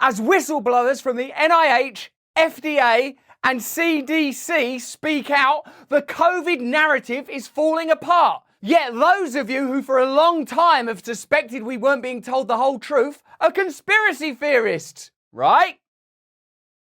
as whistleblowers from the NIH, FDA, and CDC speak out, the COVID narrative is falling apart. Yet those of you who for a long time have suspected we weren't being told the whole truth are conspiracy theorists, right?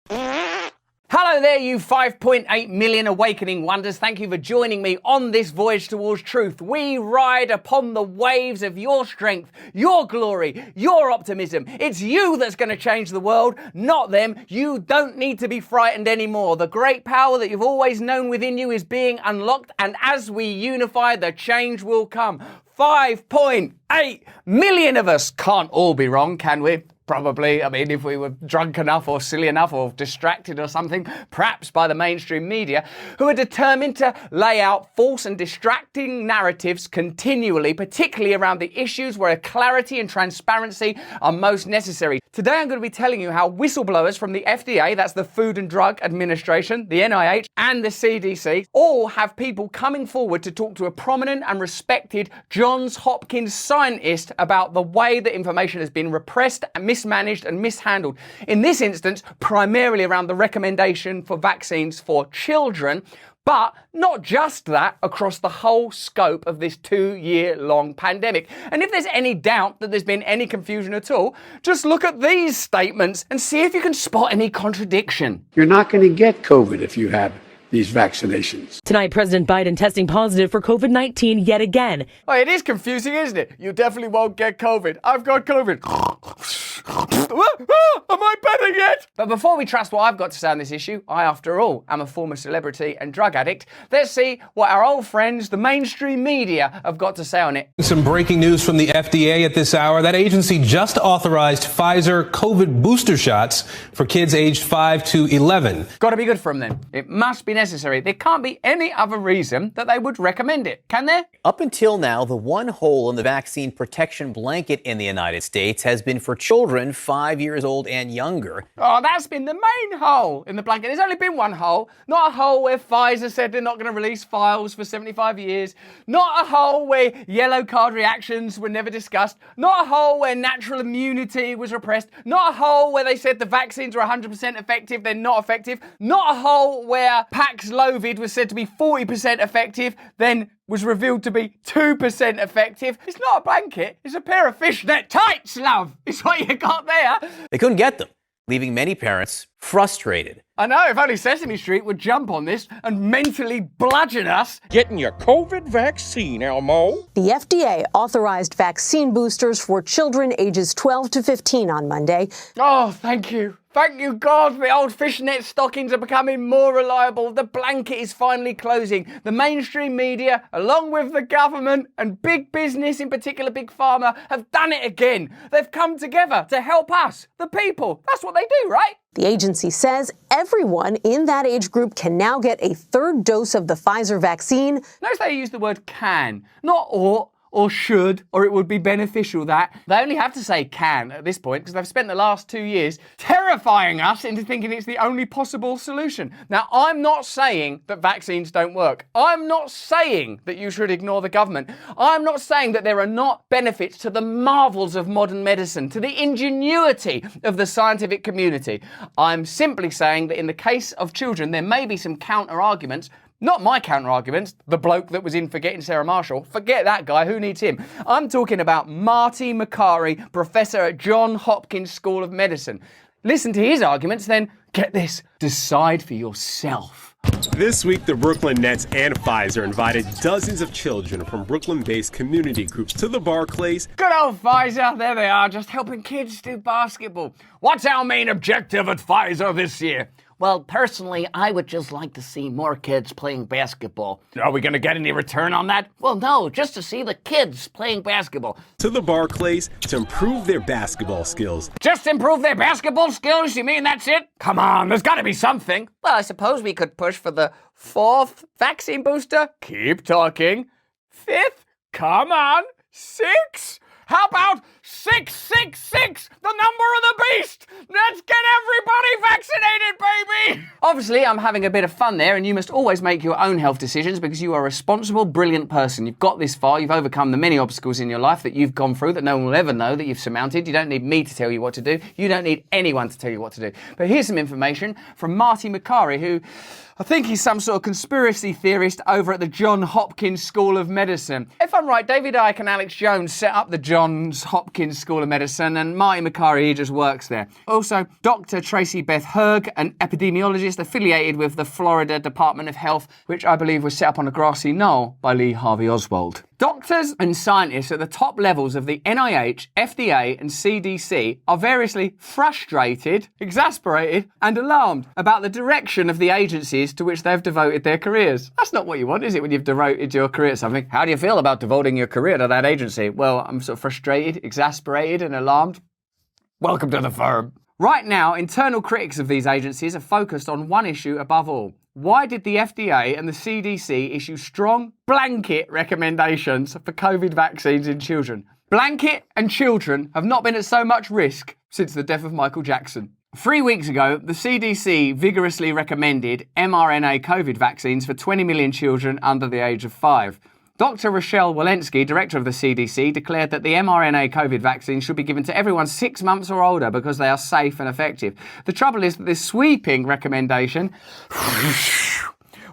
Hello there, you 5.8 million awakening wonders. Thank you for joining me on this voyage towards truth. We ride upon the waves of your strength, your glory, your optimism. It's you that's going to change the world, not them. You don't need to be frightened anymore. The great power that you've always known within you is being unlocked, and as we unify, the change will come. 5.8 million of us. Can't all be wrong, can we? Probably. I mean, if we were drunk enough or silly enough or distracted or something, perhaps by the mainstream media, who are determined to lay out false and distracting narratives continually, particularly around the issues where clarity and transparency are most necessary. Today, I'm going to be telling you how whistleblowers from the FDA, that's the Food and Drug Administration, the NIH, and the CDC, all have people coming forward to talk to a prominent and respected Johns Hopkins scientist about the way that information has been repressed and mismanaged and mishandled. In this instance, primarily around the recommendation for vaccines for children, but not just that, across the whole scope of this 2-year-long pandemic. And if there's any doubt that there's been any confusion at all, just look at these statements and see if you can spot any contradiction. You're not going to get COVID if you have these vaccinations. Tonight, President Biden testing positive for COVID-19 yet again. Oh, it is confusing, isn't it? You definitely won't get COVID. I've got COVID. Am I better yet? But before we trust what I've got to say on this issue, I, after all, am a former celebrity and drug addict. Let's see what our old friends, the mainstream media, have got to say on it. Some breaking news from the FDA at this hour. That agency just authorized Pfizer COVID booster shots for kids aged 5 to 11. Got to be good for them then. It must be necessary. There can't be any other reason that they would recommend it, can there? Up until now, the one hole in the vaccine protection blanket in the United States has been for children 5 years old and younger. Oh, that's been the main hole in the blanket. There's only been one hole. Not a hole where Pfizer said they're not going to release files for 75 years. Not a hole where yellow card reactions were never discussed. Not a hole where natural immunity was repressed. Not a hole where they said the vaccines are 100% effective, they're not effective. Not a hole where Paxlovid was said to be 40% effective, then was revealed to be 2% effective. It's not a blanket, it's a pair of fishnet tights, love. It's what you got there. They couldn't get them, leaving many parents frustrated. I know, if only Sesame Street would jump on this and mentally bludgeon us. Getting your COVID vaccine, Elmo. The FDA authorized vaccine boosters for children ages 12 to 15 on Monday. Oh, thank you. Thank you, God. The old fishnet stockings are becoming more reliable. The blanket is finally closing. The mainstream media, along with the government and big business, in particular Big Pharma, have done it again. They've come together to help us, the people. That's what they do, right? The agency says everyone in that age group can now get a third dose of the Pfizer vaccine. Notice they use the word can, not ought or should, or it would be beneficial that. They only have to say can at this point because they've spent the last 2 years terrifying us into thinking it's the only possible solution. Now, I'm not saying that vaccines don't work. I'm not saying that you should ignore the government. I'm not saying that there are not benefits to the marvels of modern medicine, to the ingenuity of the scientific community. I'm simply saying that in the case of children, there may be some counter-arguments. Not my counter-arguments, the bloke that was in Forgetting Sarah Marshall. Forget that guy, who needs him? I'm talking about Marty Makary, professor at Johns Hopkins School of Medicine. Listen to his arguments, then, get this, decide for yourself. This week, the Brooklyn Nets and Pfizer invited dozens of children from Brooklyn-based community groups to the Barclays. Good old Pfizer, there they are, just helping kids do basketball. What's our main objective at Pfizer this year? Well, personally, I would just like to see more kids playing basketball. Are we going to get any return on that? Well, no, just to see the kids playing basketball. To the Barclays to improve their basketball skills. Just improve their basketball skills? You mean that's it? Come on, there's got to be something. Well, I suppose we could push for the 4th vaccine booster. Keep talking. 5th? Come on. 6? How about 666, the number of the beast? Let's get everybody vaccinated, baby! Obviously, I'm having a bit of fun there, and you must always make your own health decisions because you are a responsible, brilliant person. You've got this far, you've overcome the many obstacles in your life that you've gone through that no one will ever know that you've surmounted. You don't need me to tell you what to do. You don't need anyone to tell you what to do. But here's some information from Marty Makary, who I think he's some sort of conspiracy theorist over at the Johns Hopkins School of Medicine. If I'm right, David Icke and Alex Jones set up the Johns Hopkins School of Medicine, and Marty Makary, he just works there. Also, Dr. Tracy Beth Herg, an epidemiologist affiliated with the Florida Department of Health, which I believe was set up on a grassy knoll by Lee Harvey Oswald. Doctors and scientists at the top levels of the NIH, FDA and CDC are variously frustrated, exasperated and alarmed about the direction of the agencies to which they've devoted their careers. That's not what you want, is it, when you've devoted your career to something? How do you feel about devoting your career to that agency? Well, I'm sort of frustrated, exasperated and alarmed. Welcome to the firm. Right now, internal critics of these agencies are focused on one issue above all. Why did the FDA and the CDC issue strong blanket recommendations for COVID vaccines in children? Blanket and children have not been at so much risk since the death of Michael Jackson. 3 weeks ago, the CDC vigorously recommended mRNA COVID vaccines for 20 million children under the age of 5. Dr. Rochelle Walensky, director of the CDC, declared that the mRNA COVID vaccine should be given to everyone 6 months or older because they are safe and effective. The trouble is that this sweeping recommendation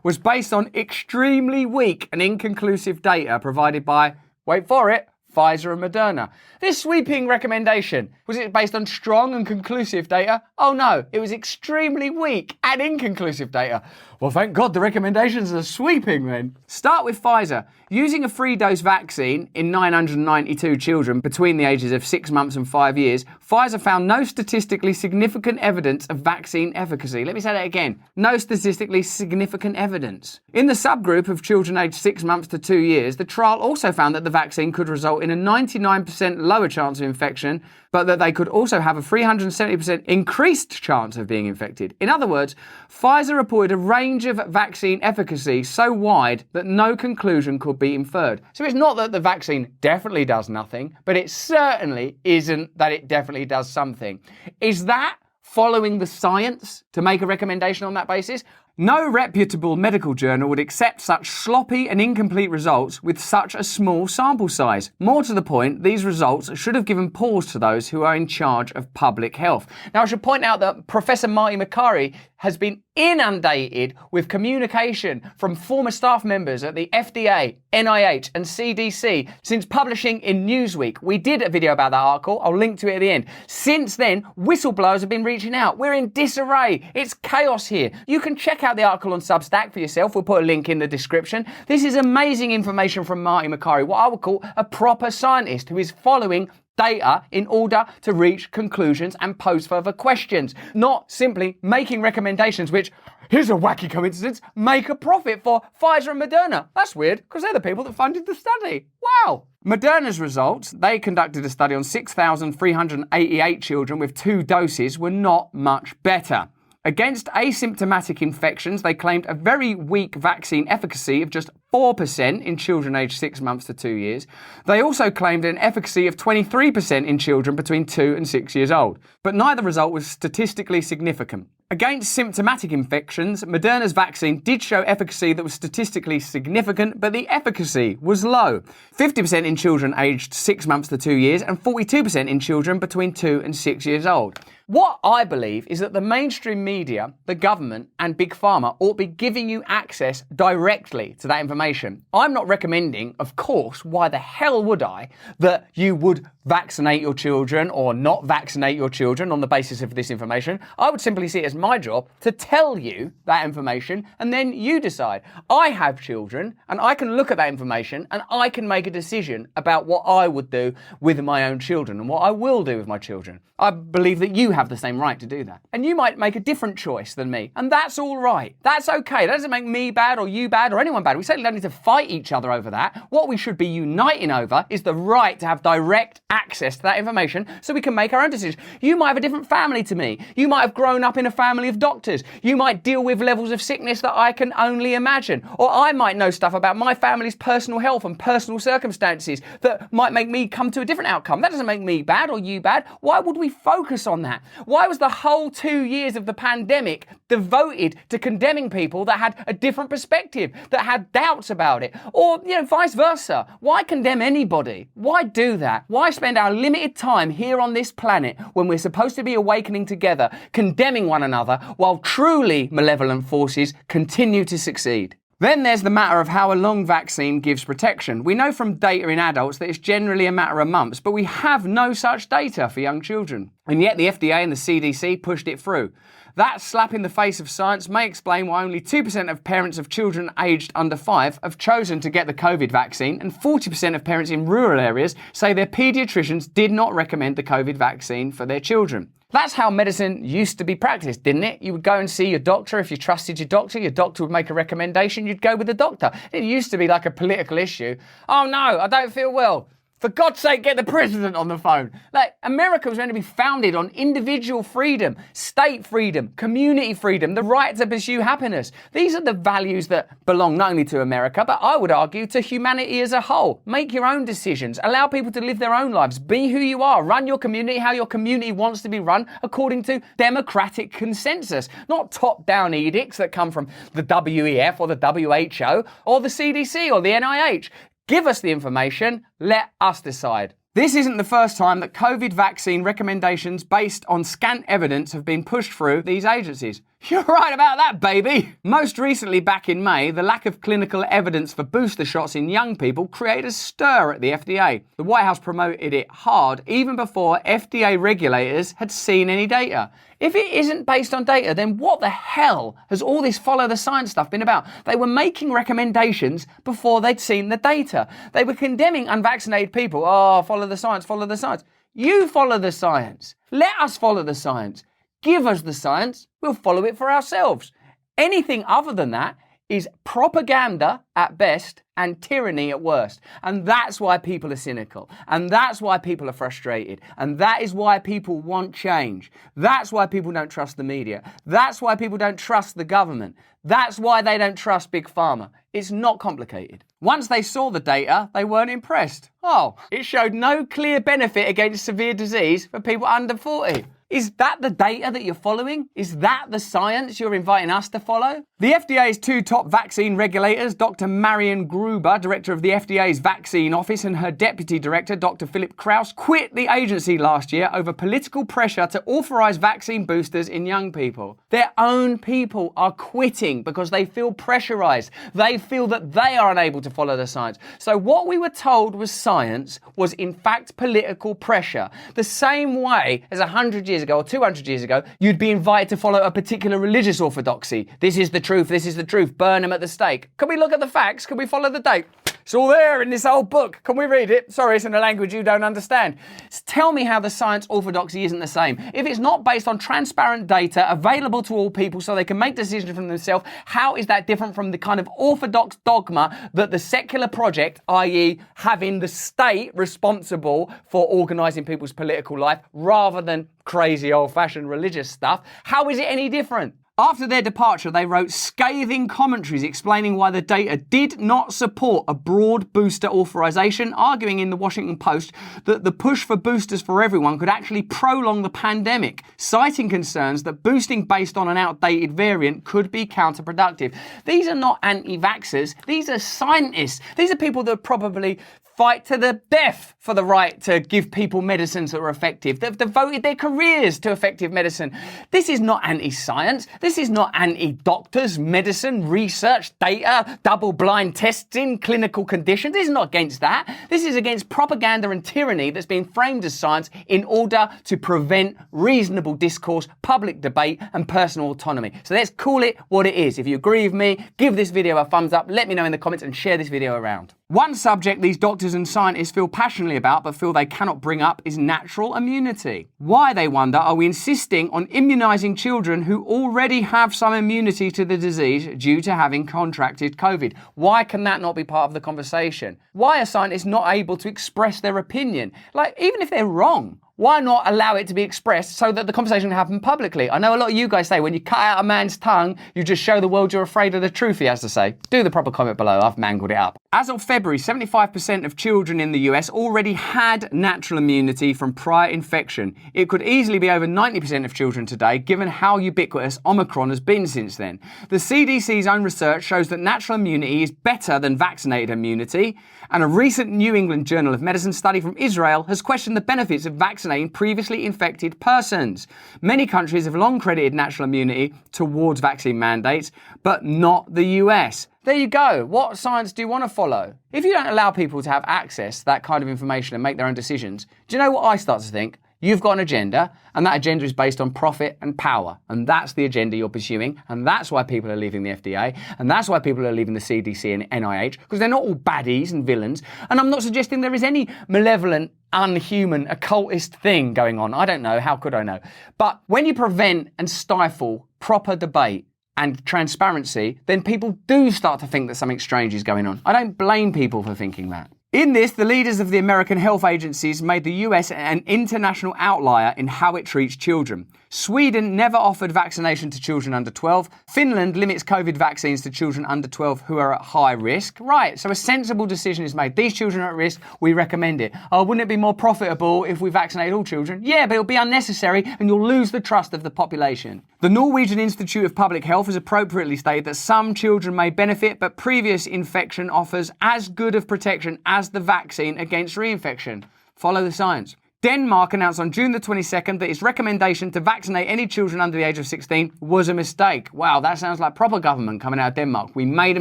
was based on extremely weak and inconclusive data provided by, wait for it, Pfizer and Moderna. This sweeping recommendation, was it based on strong and conclusive data? Oh no, it was extremely weak and inconclusive data. Well, thank God the recommendations are sweeping then. Start with Pfizer. Using a free-dose vaccine in 992 children between the ages of 6 months and 5 years, Pfizer found no statistically significant evidence of vaccine efficacy. Let me say that again. No statistically significant evidence. In the subgroup of children aged 6 months to 2 years, the trial also found that the vaccine could result in a 99% lower chance of infection, but that they could also have a 370% increased chance of being infected. In other words, Pfizer reported a range of vaccine efficacy so wide that no conclusion could be inferred. So it's not that the vaccine definitely does nothing, but it certainly isn't that it definitely does something. Is that following the science to make a recommendation on that basis? No reputable medical journal would accept such sloppy and incomplete results with such a small sample size. More to the point, these results should have given pause to those who are in charge of public health. Now, I should point out that Professor Marty Makary has been inundated with communication from former staff members at the FDA, NIH and CDC since publishing in Newsweek. We did a video about that article. I'll link to it at the end. Since then, whistleblowers have been reaching out. We're in disarray. It's chaos here. You can check out the article on Substack for yourself. We'll put a link in the description. This is amazing information from Marty Makary, what I would call a proper scientist who is following data in order to reach conclusions and pose further questions, not simply making recommendations which, here's a wacky coincidence, make a profit for Pfizer and Moderna. That's weird, because they're the people that funded the study. Wow. Moderna's results, they conducted a study on 6,388 children with 2 doses, were not much better. Against asymptomatic infections, they claimed a very weak vaccine efficacy of just 4% in children aged 6 months to 2 years. They also claimed an efficacy of 23% in children between 2 and 6 years old. But neither result was statistically significant. Against symptomatic infections, Moderna's vaccine did show efficacy that was statistically significant, but the efficacy was low. 50% in children aged 6 months to 2 years and 42% in children between 2 and 6 years old. What I believe is that the mainstream media, the government and Big Pharma ought be giving you access directly to that information. I'm not recommending, of course, why the hell would I, that you would vaccinate your children or not vaccinate your children on the basis of this information. I would simply see it as my job to tell you that information and then you decide. I have children and I can look at that information and I can make a decision about what I would do with my own children and what I will do with my children. I believe that you have the same right to do that. And you might make a different choice than me. And that's all right. That's okay. That doesn't make me bad or you bad or anyone bad. We certainly don't need to fight each other over that. What we should be uniting over is the right to have direct access to that information so we can make our own decisions. You might have a different family to me. You might have grown up in a family of doctors. You might deal with levels of sickness that I can only imagine. Or I might know stuff about my family's personal health and personal circumstances that might make me come to a different outcome. That doesn't make me bad or you bad. Why would we focus on that? Why was the whole 2 years of the pandemic devoted to condemning people that had a different perspective, that had doubts about it, or, vice versa. Why condemn anybody? Why do that? Why spend our limited time here on this planet when we're supposed to be awakening together, condemning one another, while truly malevolent forces continue to succeed? Then there's the matter of how a long vaccine gives protection. We know from data in adults that it's generally a matter of months, but we have no such data for young children. And yet the FDA and the CDC pushed it through. That slap in the face of science may explain why only 2% of parents of children aged under 5 have chosen to get the COVID vaccine, and 40% of parents in rural areas say their paediatricians did not recommend the COVID vaccine for their children. That's how medicine used to be practiced, didn't it? You would go and see your doctor. If you trusted your doctor would make a recommendation, you'd go with the doctor. It used to be like a political issue. Oh no, I don't feel well. For God's sake, get the president on the phone. Like, America was meant to be founded on individual freedom, state freedom, community freedom, the right to pursue happiness. These are the values that belong not only to America, but I would argue to humanity as a whole. Make your own decisions. Allow people to live their own lives. Be who you are. Run your community how your community wants to be run according to democratic consensus, not top-down edicts that come from the WEF or the WHO or the CDC or the NIH. Give us the information, let us decide. This isn't the first time that COVID vaccine recommendations based on scant evidence have been pushed through these agencies. You're right about that, baby! Most recently, back in May, the lack of clinical evidence for booster shots in young people created a stir at the FDA. The White House promoted it hard even before FDA regulators had seen any data. If it isn't based on data, then what the hell has all this follow the science stuff been about? They were making recommendations before they'd seen the data. They were condemning unvaccinated people. Oh, follow the science, follow the science. You follow the science. Let us follow the science. Give us the science, we'll follow it for ourselves. Anything other than that is propaganda at best and tyranny at worst. And that's why people are cynical. And that's why people are frustrated. And that is why people want change. That's why people don't trust the media. That's why people don't trust the government. That's why they don't trust Big Pharma. It's not complicated. Once they saw the data, they weren't impressed. Oh, it showed no clear benefit against severe disease for people under 40. Is that the data that you're following? Is that the science you're inviting us to follow? The FDA's two top vaccine regulators, Dr. Marion Gruber, director of the FDA's vaccine office, and her deputy director, Dr. Philip Krause, quit the agency last year over political pressure to authorize vaccine boosters in young people. Their own people are quitting because they feel pressurized. They feel that they are unable to follow the science. So what we were told was science was in fact political pressure. The same way as 100 years ago or 200 years ago, you'd be invited to follow a particular religious orthodoxy. This is the truth, this is the truth, burn them at the stake. Can we look at the facts? Can we follow the date? It's all there in this old book. Can we read it? Sorry, it's in a language you don't understand. Tell me how the science orthodoxy isn't the same. If it's not based on transparent data available to all people so they can make decisions for themselves, how is that different from the kind of orthodox dogma that the secular project, i.e. having the state responsible for organising people's political life rather than crazy old-fashioned religious stuff, how is it any different? After their departure, they wrote scathing commentaries explaining why the data did not support a broad booster authorization, arguing in the Washington Post that the push for boosters for everyone could actually prolong the pandemic, citing concerns that boosting based on an outdated variant could be counterproductive. These are not anti-vaxxers. These are scientists. These are people that probably fight to the death for the right to give people medicines that are effective. They've devoted their careers to effective medicine. This is not anti-science. This is not anti-doctors, medicine, research, data, double-blind testing, clinical conditions. This is not against that. This is against propaganda and tyranny that's been framed as science in order to prevent reasonable discourse, public debate, and personal autonomy. So let's call it what it is. If you agree with me, give this video a thumbs up, let me know in the comments, and share this video around. One subject these doctors and scientists feel passionately about but feel they cannot bring up is natural immunity. Why, they wonder, are we insisting on immunising children who already have some immunity to the disease due to having contracted COVID? Why can that not be part of the conversation? Why are scientists not able to express their opinion? Like, even if they're wrong, Why not allow it to be expressed so that the conversation can happen publicly? I know a lot of you guys say when you cut out a man's tongue, you just show the world you're afraid of the truth he has to say. Do the proper comment below. I've mangled it up. As of February, 75% of children in the US already had natural immunity from prior infection. It could easily be over 90% of children today, given how ubiquitous Omicron has been since then. The CDC's own research shows that natural immunity is better than vaccinated immunity, and a recent New England Journal of Medicine study from Israel has questioned the benefits of vaccinating previously infected persons. Many countries have long credited natural immunity towards vaccine mandates, but not the US. There you go. What science do you want to follow? If you don't allow people to have access to that kind of information and make their own decisions, do you know what I start to think? You've got an agenda, and that agenda is based on profit and power. And that's the agenda you're pursuing. And that's why people are leaving the FDA. And that's why people are leaving the CDC and NIH, because they're not all baddies and villains. And I'm not suggesting there is any malevolent, unhuman, occultist thing going on. I don't know. How could I know? But when you prevent and stifle proper debate and transparency, then people do start to think that something strange is going on. I don't blame people for thinking that. In this, the leaders of the American health agencies made the US an international outlier in how it treats children. Sweden never offered vaccination to children under 12. Finland limits COVID vaccines to children under 12 who are at high risk. Right, so a sensible decision is made. These children are at risk, we recommend it. Oh, wouldn't it be more profitable if we vaccinated all children? Yeah, but it'll be unnecessary and you'll lose the trust of the population. The Norwegian Institute of Public Health has appropriately stated that some children may benefit, but previous infection offers as good of protection as the vaccine against reinfection. Follow the science. Denmark announced on June the 22nd that its recommendation to vaccinate any children under the age of 16 was a mistake. Wow, that sounds like proper government coming out of Denmark. We made a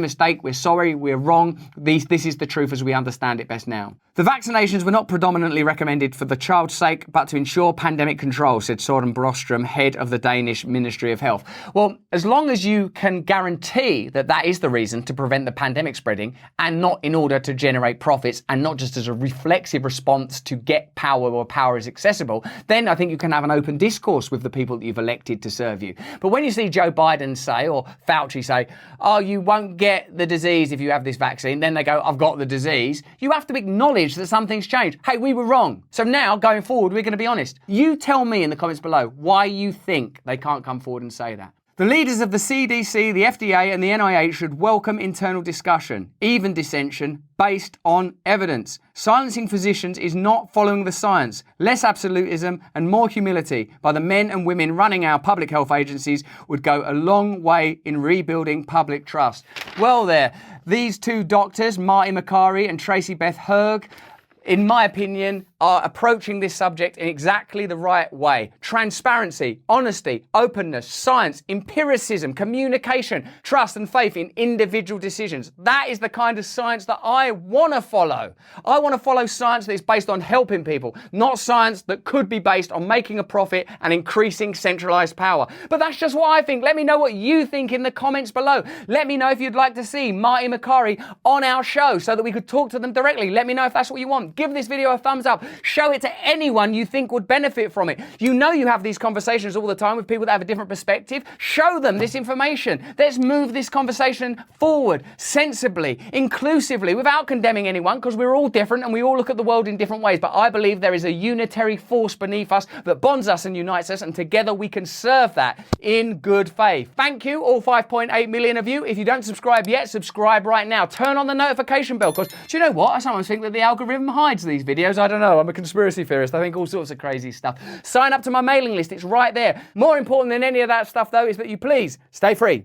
mistake, we're sorry, we're wrong. This is the truth as we understand it best now. The vaccinations were not predominantly recommended for the child's sake, but to ensure pandemic control, said Søren Brostrøm, head of the Danish Ministry of Health. Well, as long as you can guarantee that that is the reason to prevent the pandemic spreading and not in order to generate profits and not just as a reflexive response to get power or power is accessible, then I think you can have an open discourse with the people that you've elected to serve you. But when you see Joe Biden say, or Fauci say, oh, you won't get the disease if you have this vaccine, then they go, I've got the disease, you have to acknowledge that something's changed. Hey, we were wrong. So now, going forward, we're going to be honest. You tell me in the comments below why you think they can't come forward and say that. The leaders of the CDC, the FDA and the NIH should welcome internal discussion, even dissension, based on evidence. Silencing physicians is not following the science. Less absolutism and more humility by the men and women running our public health agencies would go a long way in rebuilding public trust. Well there, these two doctors, Marty Makary and Tracy Beth Herg, in my opinion, are approaching this subject in exactly the right way. Transparency, honesty, openness, science, empiricism, communication, trust and faith in individual decisions. That is the kind of science that I want to follow. I want to follow science that is based on helping people, not science that could be based on making a profit and increasing centralized power. But that's just what I think. Let me know what you think in the comments below. Let me know if you'd like to see Marty Makary on our show so that we could talk to them directly. Let me know if that's what you want. Give this video a thumbs up. Show it to anyone you think would benefit from it. You know you have these conversations all the time with people that have a different perspective. Show them this information. Let's move this conversation forward sensibly, inclusively, without condemning anyone, because we're all different and we all look at the world in different ways. But I believe there is a unitary force beneath us that bonds us and unites us, and together we can serve that in good faith. Thank you, all 5.8 million of you. If you don't subscribe yet, subscribe right now. Turn on the notification bell, because do you know what? I sometimes think that the algorithm hides these videos. I don't know. I'm a conspiracy theorist. I think all sorts of crazy stuff. Sign up to my mailing list. It's right there. More important than any of that stuff, though, is that you please stay free.